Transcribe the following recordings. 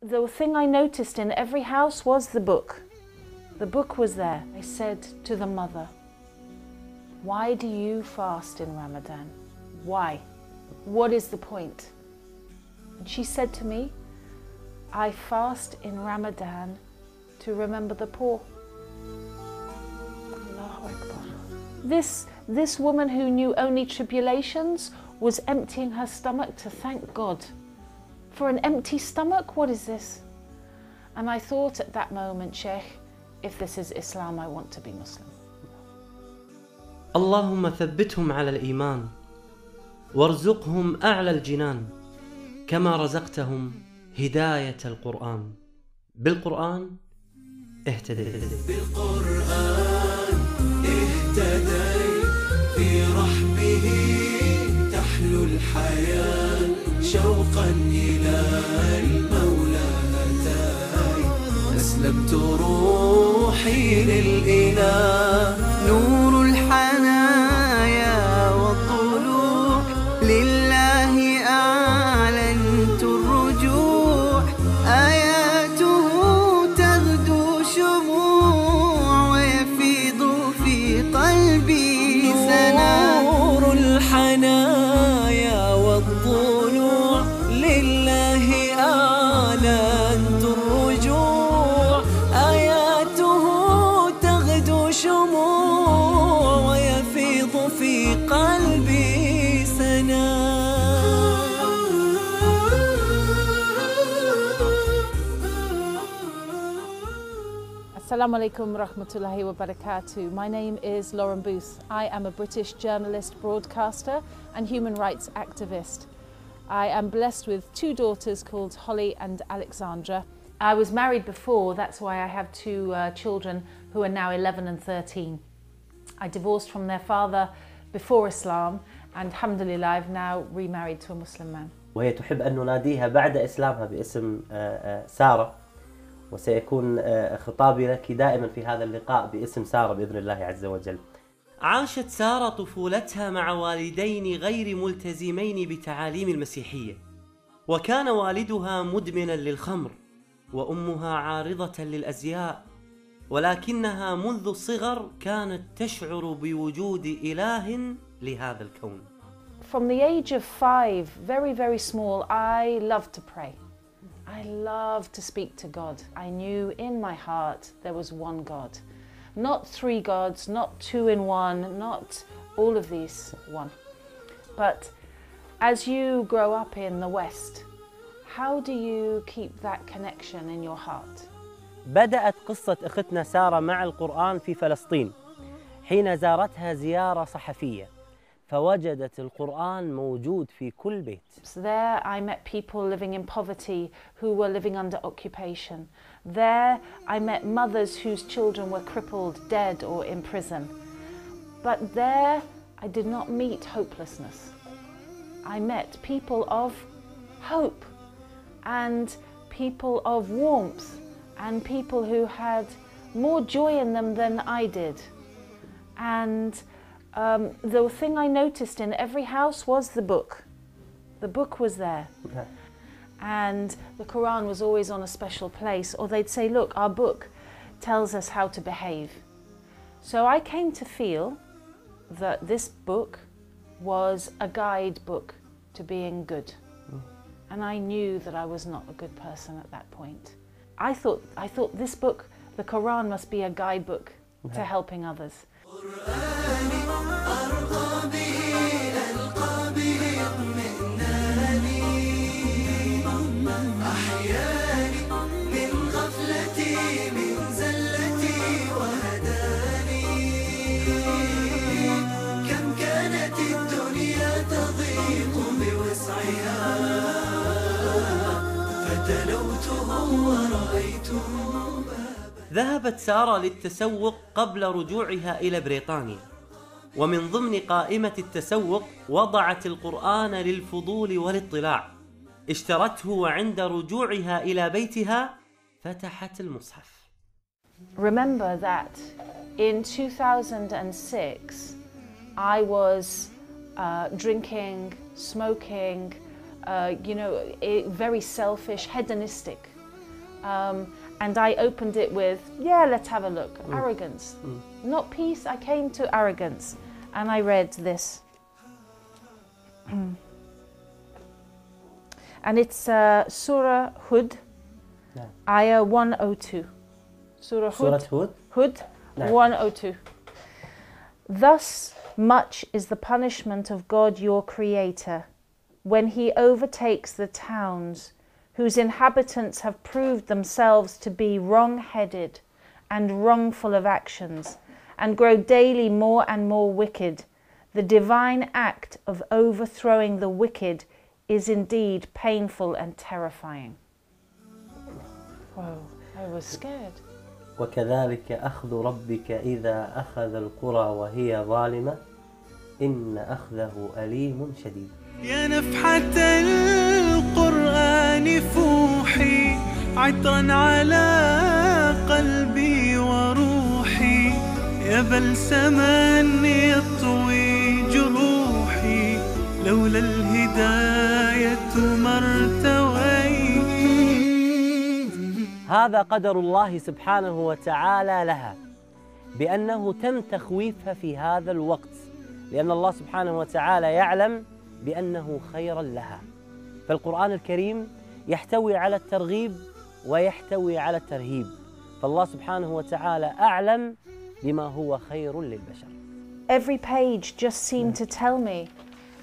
The thing I noticed in every house was the book. The book was there. I said to the mother, "Why do you fast in Ramadan? Why? What is the point?" And she said to me, "I fast in Ramadan to remember the poor." Allahu Akbar. This woman who knew only tribulations was emptying her stomach to thank God. For an empty stomach, what is this? And I thought at that moment, Sheikh, if this is Islam, I want to be Muslim. اللهم ثبتهم على الإيمان وارزقهم أعلى الجنان كما رزقتهم هداية القرآن. بالقرآن اهتديت. بالقرآن اهتديت، في رحمه تحلو الحياة، شوقا إلى المولى أتاي، أسلمت روحي للإله، نور الحنايا والضلوع، لله أعلنت الرجوع، آياته تغدو شموع، ويفيض في قلبي سنا، نور الحنايا والضلوع، لله أعلنت الرجوع، آياته تغدو شموع، ويفيض في قلبي سنا. Assalamu alaikum rahmatullahi wa barakatuh. My name is Lauren Booth. I am a British journalist, broadcaster and human rights activist. I am blessed with two daughters called Holly and Alexandra. I was married before, that's why I have two children who are now 11 and 13. I divorced from their father before Islam and alhamdulillah I've now remarried to a Muslim man. وهي تحب أن نناديها بعد إسلامها باسم سارة، وسيكون خطابي لك دائما في هذا اللقاء باسم سارة بإذن الله عز وجل. عاشت سارة طفولتها مع والدين غير ملتزمين بتعاليم المسيحية، وكان والدها مدمنا للخمر وأمها عارضة للأزياء، ولكنها منذ الصغر كانت تشعر بوجود إله لهذا الكون. From the age of 5, very small, I loved to pray. I loved to speak to God. I knew in my heart there was one God. Not three gods, not two in one, not all of these one. But as you grow up in the West, how do you keep that connection in your heart? بدأت قصة أختنا سارة مع القرآن في فلسطين حين زارتها زيارة صحفية، فوجدت القرآن موجود في كل بيت. So there I met people living in poverty who were living under occupation. There I met mothers whose children were crippled, dead or in prison. But there I did not meet hopelessness. I met people of hope and people of warmth and people who had more joy in them than I did. And the thing I noticed in every house was the book. The book was there. Okay. And the Quran was always on a special place, or they'd say, look, our book tells us how to behave. So I came to feel that this book was a guidebook to being good. And I knew that I was not a good person at that point. I thought this book, the Quran, must be a guidebook to helping others. ذهبت سارة للتسوق قبل رجوعها إلى بريطانيا، ومن ضمن قائمة التسوق وضعت القرآن للفضول والاطلاع. اشترته وعند رجوعها إلى بيتها فتحت المصحف. Remember that in 2006 I was drinking, smoking, very selfish, hedonistic. And I opened it with, yeah, let's have a look. Arrogance. Not peace, I came to arrogance. And I read this. And it's Surah Hud, Ayah 102. Surah Hud, Hud 102. Thus much is the punishment of God your Creator when He overtakes the towns whose inhabitants have proved themselves to be wrong-headed and wrongful of actions, and grow daily more and more wicked. The divine act of overthrowing the wicked is indeed painful and terrifying. Whoa, I was scared. وكذلك أخذ ربك إذا أخذ القرى وهي ظالمة إن أخذه أليم شديد. يا نفحة القرآن فوحي عطرا على قلبي وروحي يا بلسما يطوي جروحي لولا الهداية ما ارتويت. هذا قدر الله سبحانه وتعالى لها، بأنه تم تخويفها في هذا الوقت، لأن الله سبحانه وتعالى يعلم بأنه خيرا لها. فالقرآن الكريم يحتوي على الترغيب ويحتوي على الترهيب، فالله سبحانه وتعالى أعلم بما هو خير للبشر. Every page just seemed to tell me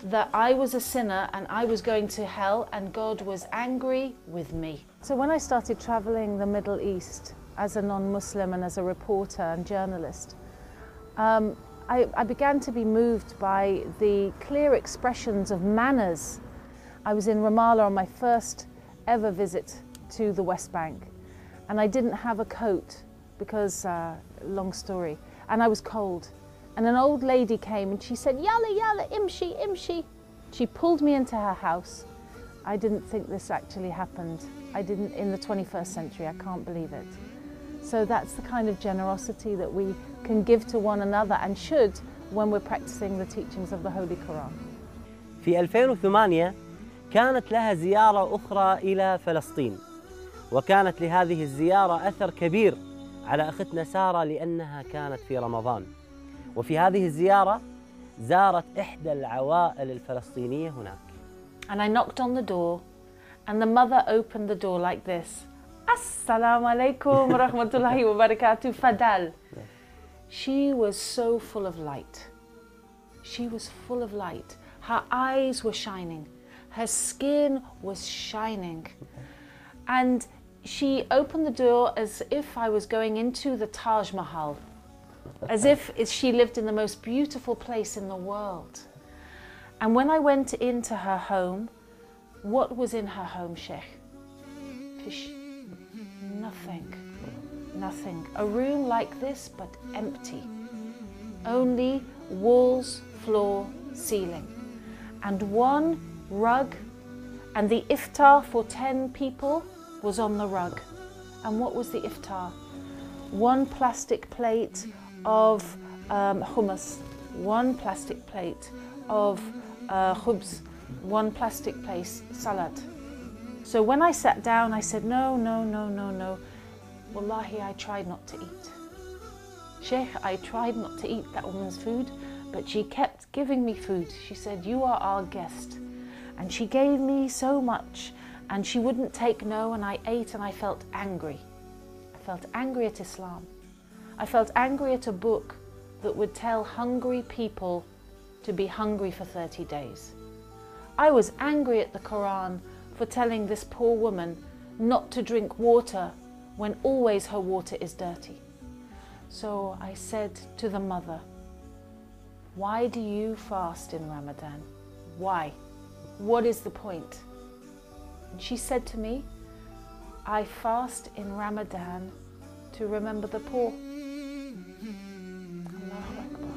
that I was a sinner and I was going to hell and God was angry with me. So when I started traveling the Middle East as a non-Muslim and as a reporter and journalist, I began to be moved by the clear expressions of manners. I was in Ramallah on my first ever visit to the West Bank, and I didn't have a coat because, long story, and I was cold. And an old lady came and she said, "Yalla, yalla, imshi, imshi." She pulled me into her house. I didn't think this actually happened. I didn't in the 21st century, I can't believe it. So that's the kind of generosity that we can give to one another and should when we're practicing the teachings of the Holy Quran. في 2008 كانت لها زيارة أخرى إلى فلسطين، وكانت لهذه الزيارة أثر كبير على أختنا سارة لأنها كانت في رمضان. وفي هذه الزيارة زارت إحدى العوائل الفلسطينية هناك. And I knocked on the door and the mother opened the door like this. Assalamu alaikum wa rahmatullahi wa barakatuh, Fadal. She was so full of light. She was full of light. Her eyes were shining. Her skin was shining. And she opened the door as if I was going into the Taj Mahal. As if she lived in the most beautiful place in the world. And when I went into her home, what was in her home, Sheikh? Fish. Nothing. Nothing. A room like this, but empty. Only walls, floor, ceiling. And one rug, and the iftar for 10 people was on the rug. And what was the iftar? One plastic plate of hummus, one plastic plate of khubz, one plastic plate salad. So when I sat down, I said, no, no, no, no, no. Wallahi, I tried not to eat. Sheikh, I tried not to eat that woman's food, but she kept giving me food. She said, you are our guest. And she gave me so much, and she wouldn't take no, and I ate and I felt angry. I felt angry at Islam. I felt angry at a book that would tell hungry people to be hungry for 30 days. I was angry at the Quran for telling this poor woman not to drink water when always her water is dirty. So I said to the mother, why do you fast in Ramadan? Why? What is the point? And she said to me, I fast in Ramadan to remember the poor. Allahu Akbar.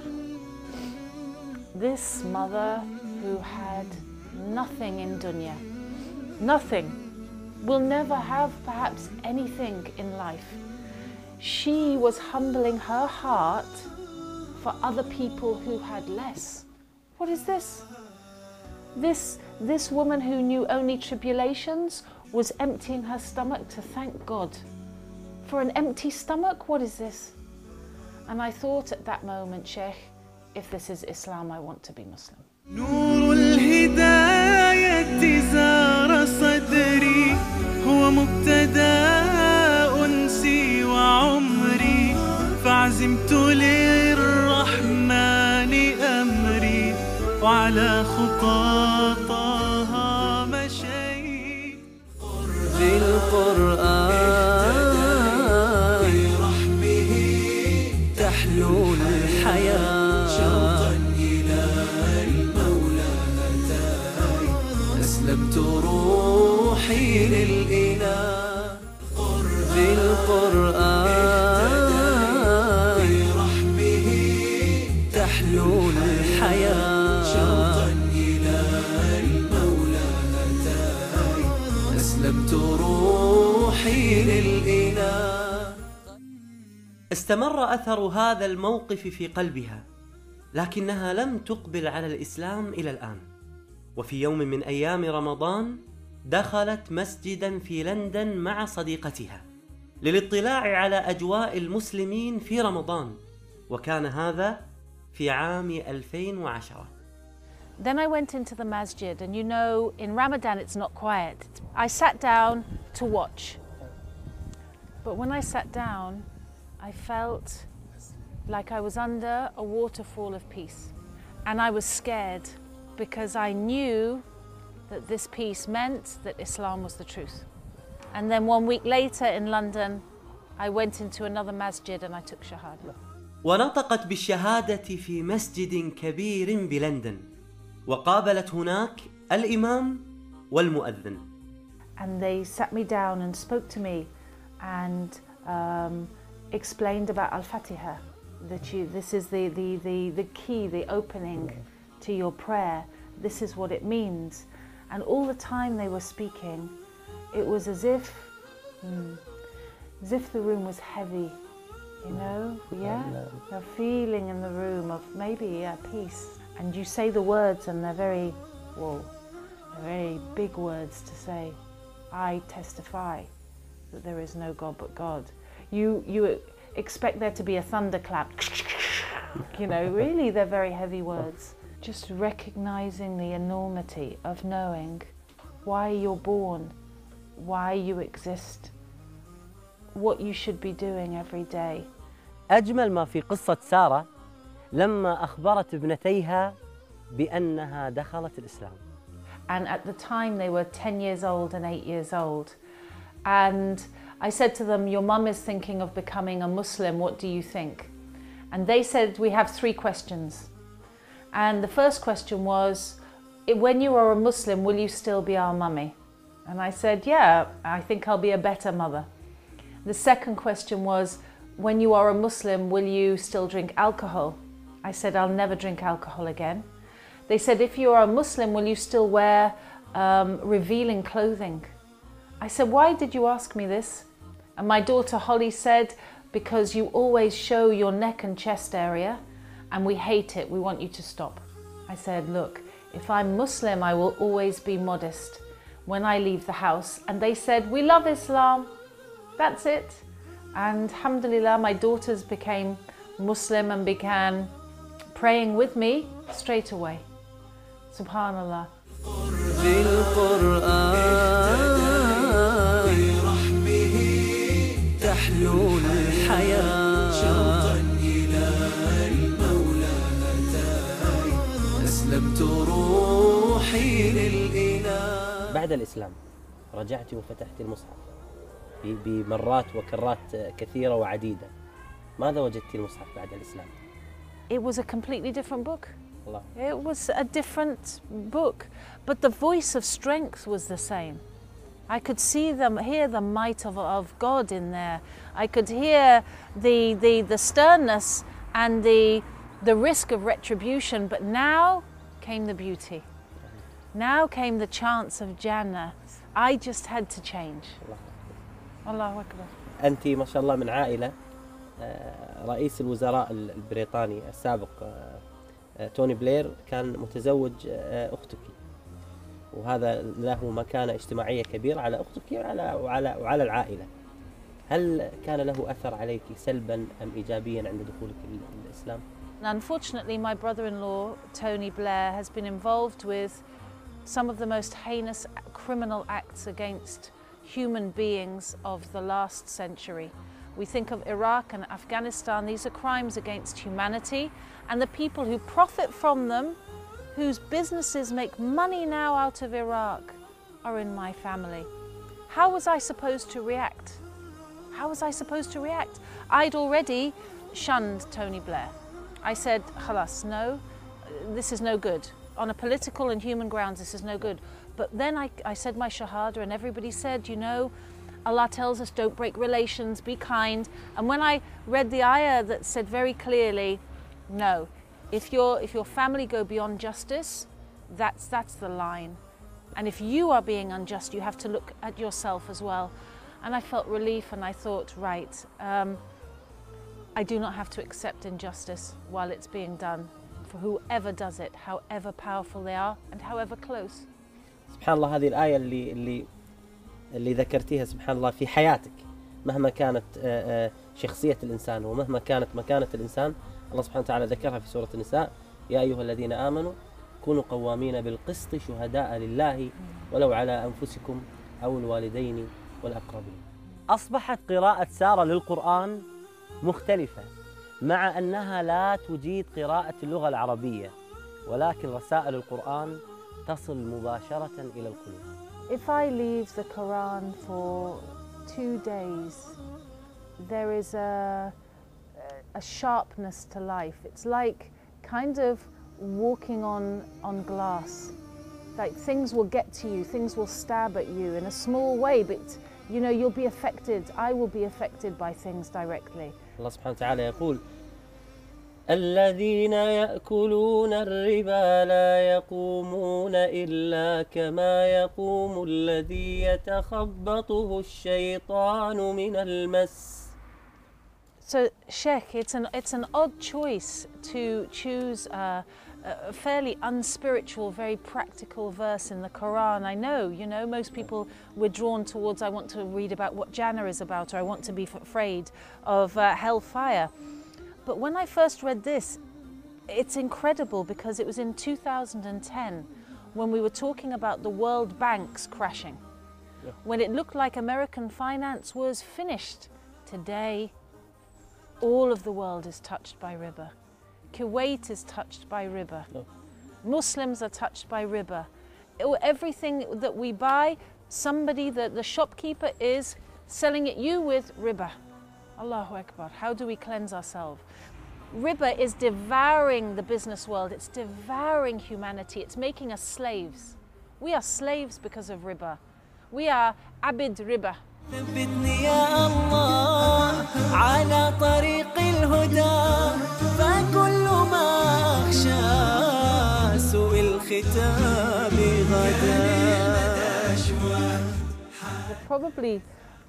This mother who had nothing in dunya, nothing, will never have perhaps anything in life. She was humbling her heart for other people who had less. What is this? This woman who knew only tribulations was emptying her stomach to thank God. For an empty stomach, what is this? And I thought at that moment, Sheikh, if this is Islam, I want to be Muslim. نور الهداية زار صدري هو مبتدأ أنسي وعمري فعزمت للرحمن أمري وعلى خطاطها مشيت في القرآن برحمه تحلو الحياة شوقا إلى المولى هداي أسلمت روحي للإله في القرآن برحمه تحلو الحياة شوقا إلى المولى هداي أسلمت روحي للإله. استمر أثر هذا الموقف في قلبها، لكنها لم تقبل على الإسلام إلى الآن. وفي يوم من أيام رمضان دخلت مسجدا في لندن مع صديقتها للاطلاع على أجواء المسلمين في رمضان، وكان هذا في عام 2010. Then I went into the masjid, and you know, in Ramadan it's not quiet. I sat down to watch. But when I sat down, I felt like I was under a waterfall of peace. And I was scared because I knew that this peace meant that Islam was the truth. And then 1 week later in London, I went into another masjid and I took shahada. ونطقت بالشهادة في مسجد كبير بلندن، وقابلت هناك الإمام والمؤذن. And they sat me down and spoke to me and explained about Al-Fatiha, that this is the key, the opening to your prayer. This is what it means. And all the time they were speaking, it was as if the room was heavy, you know, yeah? A feeling in the room of maybe peace. And you say the words and they're very, they're very big words to say. I testify that there is no God but God. You expect there to be a thunderclap, you know, really they're very heavy words. Just recognizing the enormity of knowing why you're born, why you exist, what you should be doing every day. أجمل ما في قصة سارة لما أخبرت ابنتيها بأنها دخلت الإسلام. And at the time they were 10 years old and 8 years old. And I said to them, your mum is thinking of becoming a Muslim, what do you think? And they said, we have 3 questions. And the first question was, when you are a Muslim, will you still be our mummy? And I said, yeah, I think I'll be a better mother. The second question was, when you are a Muslim, will you still drink alcohol? I said, I'll never drink alcohol again. They said, if you are a Muslim, will you still wear revealing clothing? I said, why did you ask me this? And my daughter Holly said, because you always show your neck and chest area and we hate it, we want you to stop. I said, look, if I'm Muslim, I will always be modest when I leave the house. And they said, we love Islam, that's it. And alhamdulillah, my daughters became Muslim and began praying with me straight away. Subhanallah. بعد الإسلام رجعت وفتحت المصحف بمرات وكرات كثيرة وعديدة. ماذا وجدت المصحف بعد الإسلام؟ It was a completely different book. Allah. It was a different book, but the voice of strength was the same. I could hear the might of God in there. I could hear the sternness and the risk of retribution, but now came the beauty. Now came the chance of Jannah. I just had to change. Allahu Akbar. أنت ما شاء الله من عائلة رئيس الوزراء البريطاني السابق توني بلير كان متزوج أختك. وهذا له مكانة اجتماعية كبيرة على أختك وعلى العائلة. هل كان له أثر عليك سلبا أم إيجابيا عند دخولك الإسلام؟ Unfortunately, my brother-in-law, Tony Blair, has been involved with some of the most heinous criminal acts against human beings of the last century. We think of Iraq and Afghanistan. These are crimes against humanity, and the people who profit from them, whose businesses make money now out of Iraq, are in my family. How was I supposed to react? How was I supposed to react? I'd already shunned Tony Blair. I said, khalas, no, this is no good. On a political and human grounds, this is no good. But then I said my shahada, and everybody said, you know, Allah tells us don't break relations, be kind. And when I read the ayah that said very clearly, no, if your family go beyond justice, that's the line. And if you are being unjust, you have to look at yourself as well. And I felt relief, and I thought, right, I do not have to accept injustice while it's being done for whoever does it, however powerful they are and however close. سبحان الله، هذه الآية اللي ذكرتيها سبحان الله في حياتك، مهما كانت شخصية الإنسان ومهما كانت مكانة الإنسان، الله سبحانه وتعالى ذكرها في سورة النساء: يا أيها الذين آمنوا كونوا قوامين بالقسط شهداء لله ولو على أنفسكم أو الوالدين والأقربين. أصبحت قراءة سارة للقرآن مختلفة، مع أنها لا تجيد قراءة اللغة العربية، ولكن رسائل القرآن تصل مباشرة إلى القلوب. If I leave the Quran for 2 days, there is a sharpness to life. It's like kind of walking on glass. Like things will get to you, things will stab at you in a small way, but you know, you'll be affected. I will be affected by things directly. الله سبحانه وتعالى يقول: الذين يأكلون الربا لا يقومون إلا كما يقوم الذي يتخبطه الشيطان من المس. So, Sheikh, it's an odd choice to choose a fairly unspiritual, very practical verse in the Quran. I know, you know, most people we're drawn towards, I want to read about what Jannah is about, or I want to be afraid of hellfire. But when I first read this, it's incredible because it was in 2010 when we were talking about the world banks crashing, when it looked like American finance was finished. Today, all of the world is touched by riba. Kuwait is touched by riba. Muslims are touched by riba. Everything that we buy, somebody, the shopkeeper is selling it you with riba. Allahu Akbar. How do we cleanse ourselves? Riba is devouring the business world. It's devouring humanity. It's making us slaves. We are slaves because of riba. We are abid riba. ثبتني يا الله على طريق الهدى فكل ما أخشى سوء الختام غدا. Probably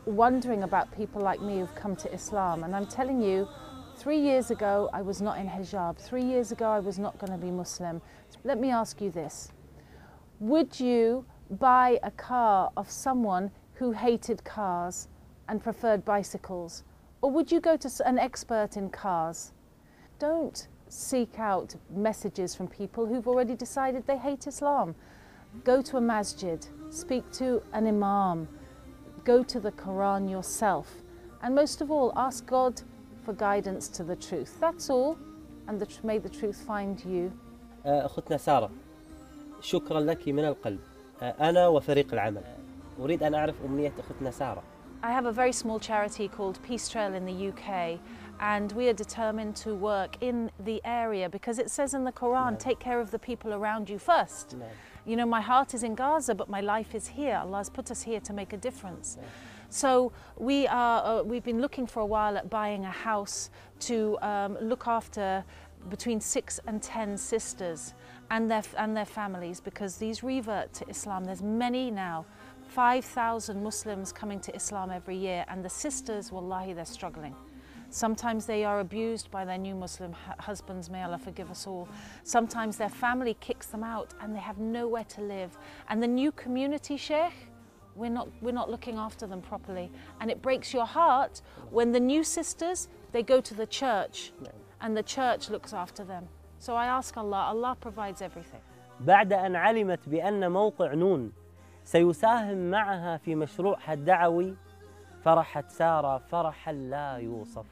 wondering about people like me who've come to Islam, and I'm telling you, 3 years ago I was not in hijab. 3 years ago I was not going to be Muslim. Let me ask you this: would you buy a car of someone who hated cars and preferred bicycles? Or would you go to an expert in cars? Don't seek out messages from people who've already decided they hate Islam. Go to a masjid, speak to an imam, go to the Quran yourself, and most of all, ask God for guidance to the truth. That's all, and may the truth find you. أختنا سارة، شكرا لك من القلب. أنا وفريق العمل أريد أن أعرف أمنية أختنا سارة. I have a very small charity called Peace Trail in the UK, and we are determined to work in the area because it says in the Quran, take care of the people around you first. You know, my heart is in Gaza, but my life is here. Allah has put us here to make a difference. So we've been looking for a while at buying a house to look after between 6 and 10 sisters and their families, because these revert to Islam. There's many now. 5,000 Muslims coming to Islam every year, and the sisters, wallahi, they're struggling. Sometimes they are abused by their new Muslim husbands, may Allah forgive us all. Sometimes their family kicks them out and they have nowhere to live. And the new community, Sheikh, we're not looking after them properly. And it breaks your heart when the new sisters, they go to the church and the church looks after them. So I ask Allah, Allah provides everything. بعد أن علمت بأن موقع نون سيساهم معها في مشروعها الدعوي فرحت سارة فرحا لا يوصف.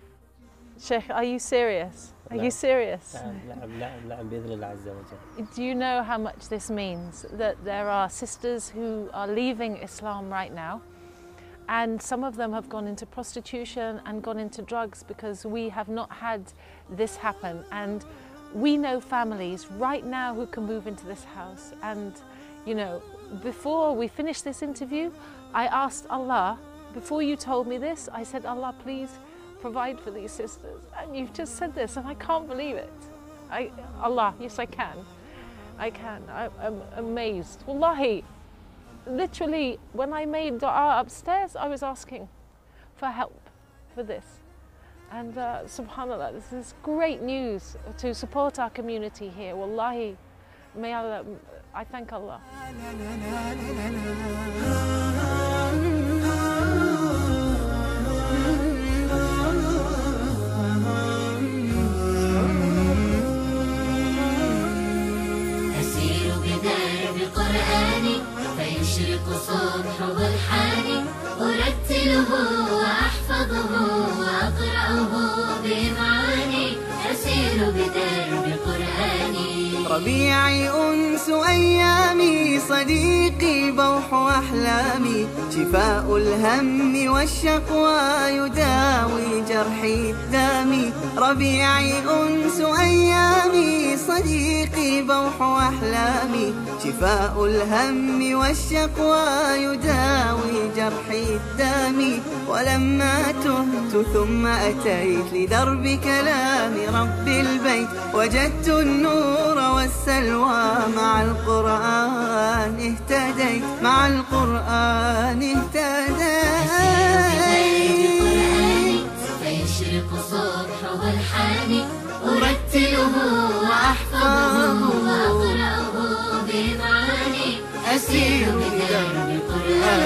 Sheikh, are you serious? Are you serious? نعم بإذن الله عز وجل. Do you know how much this means? That there are sisters who are leaving Islam right now, and some of them have gone into prostitution and gone into drugs because we have not had this happen. And we know families right now who can move into this house. And you know, before we finished this interview, I asked Allah, before you told me this, I said, Allah, please provide for these sisters. And you've just said this and I can't believe it. Allah, yes I can. I'm amazed. Wallahi, literally when I made dua upstairs, I was asking for help for this. And subhanAllah, this is great news to support our community here. Wallahi, may Allah, I thank Allah. فيشرق صبح برحاني أرتله وأحفظه وأقرأه بإمعاني أسير بدرب قرآني. ربيعي أنس أيامي صديقي بوح أحلامي شفاء الهم والشقوى يداوي جرحي الدامي. ربيعي أنس أيامي صديقي بوح أحلامي شفاء الهم والشقوى يداوي جرحي الدامي. ولما تهت ثم أتيت لدرب كلام رب البيت وجدت النور والسلوى مع القرآن اهتديت مع القرآن اهتديت. فيشرق صبح برحاني أرتله وأحفظه وأقرأه بمعاني أسير بدرب قرآني.